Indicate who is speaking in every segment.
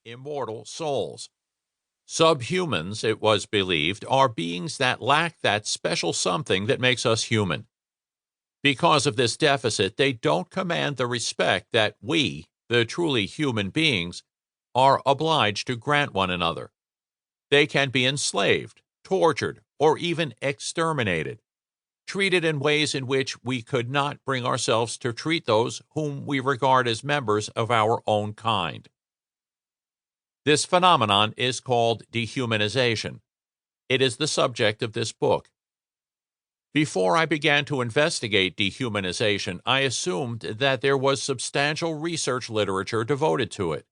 Speaker 1: immortal souls. Subhumans, it was believed, are beings that lack that special something that makes us human. Because of this deficit, they don't command the respect that we, the truly human beings, are obliged to grant one another. They can be enslaved, tortured, or even exterminated, treated in ways in which we could not bring ourselves to treat those whom we regard as members of our own kind. This phenomenon is called dehumanization. It is the subject of this book. Before I began to investigate dehumanization, I assumed that there was substantial research literature devoted to it.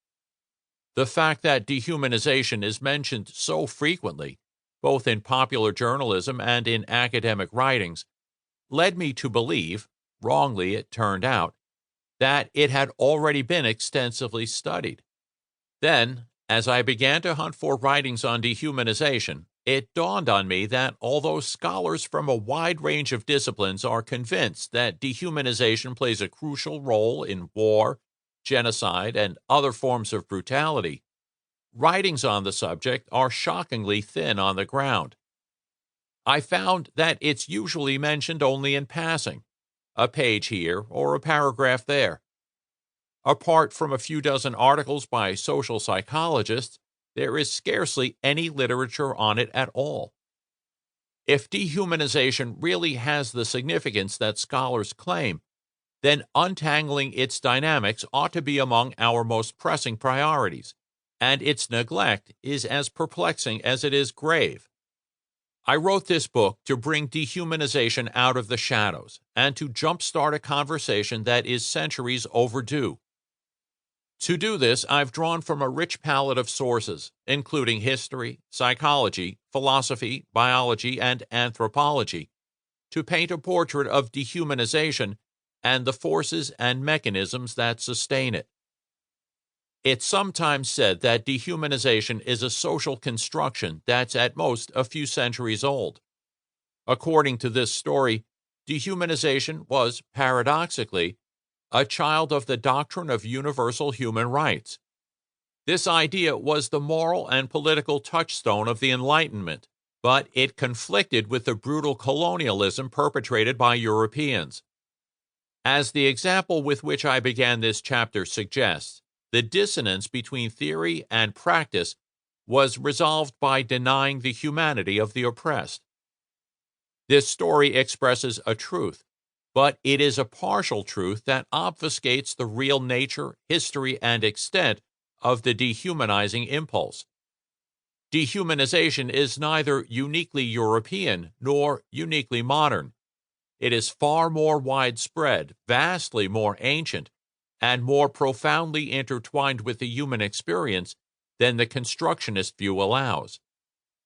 Speaker 1: The fact that dehumanization is mentioned so frequently, both in popular journalism and in academic writings, led me to believe, wrongly it turned out, that it had already been extensively studied. Then, as I began to hunt for writings on dehumanization, it dawned on me that although scholars from a wide range of disciplines are convinced that dehumanization plays a crucial role in war, genocide, and other forms of brutality, writings on the subject are shockingly thin on the ground. I found that it's usually mentioned only in passing, a page here or a paragraph there. Apart from a few dozen articles by social psychologists, there is scarcely any literature on it at all. If dehumanization really has the significance that scholars claim, then untangling its dynamics ought to be among our most pressing priorities, and its neglect is as perplexing as it is grave. I wrote this book to bring dehumanization out of the shadows and to jumpstart a conversation that is centuries overdue. To do this, I've drawn from a rich palette of sources, including history, psychology, philosophy, biology, and anthropology, to paint a portrait of dehumanization and the forces and mechanisms that sustain it. It's sometimes said that dehumanization is a social construction that's at most a few centuries old. According to this story, dehumanization was, paradoxically, a child of the doctrine of universal human rights. This idea was the moral and political touchstone of the Enlightenment, but it conflicted with the brutal colonialism perpetrated by Europeans. As the example with which I began this chapter suggests, the dissonance between theory and practice was resolved by denying the humanity of the oppressed. This story expresses a truth, but it is a partial truth that obfuscates the real nature, history, and extent of the dehumanizing impulse. Dehumanization is neither uniquely European nor uniquely modern. It is far more widespread, vastly more ancient, and more profoundly intertwined with the human experience than the constructionist view allows.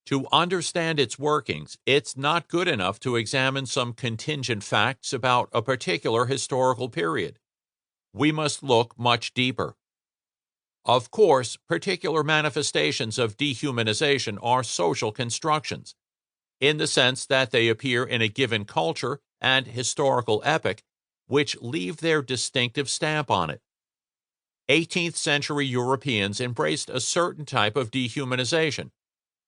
Speaker 1: To understand its workings, it's not good enough to examine some contingent facts about a particular historical period. We must look much deeper. Of course, particular manifestations of dehumanization are social constructions, in the sense that they appear in a given culture and historical epoch, which leave their distinctive stamp on it. 18th century Europeans embraced a certain type of dehumanization,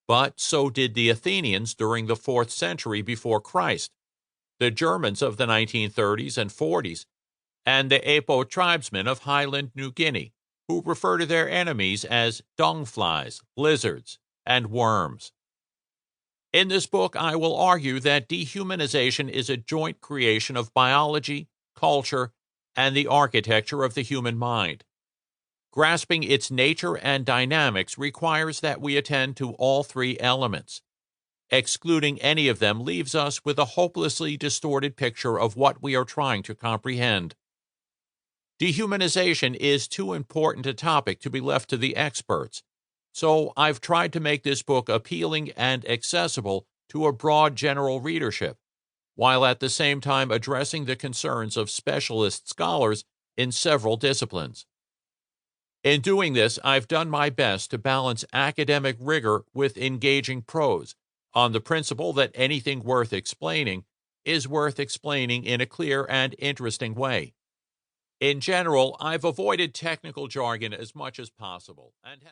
Speaker 1: but so did the Athenians during the 4th century before Christ, the Germans of the 1930s and 40s, and the Apo tribesmen of Highland New Guinea, who refer to their enemies as dung flies, lizards, and worms. In this book, I will argue that dehumanization is a joint creation of biology, culture, and the architecture of the human mind. Grasping its nature and dynamics requires that we attend to all three elements. Excluding any of them leaves us with a hopelessly distorted picture of what we are trying to comprehend. Dehumanization is too important a topic to be left to the experts, so I've tried to make this book appealing and accessible to a broad general readership, while at the same time addressing the concerns of specialist scholars in several disciplines. In doing this, I've done my best to balance academic rigor with engaging prose, on the principle that anything worth explaining is worth explaining in a clear and interesting way. In general, I've avoided technical jargon as much as possible and have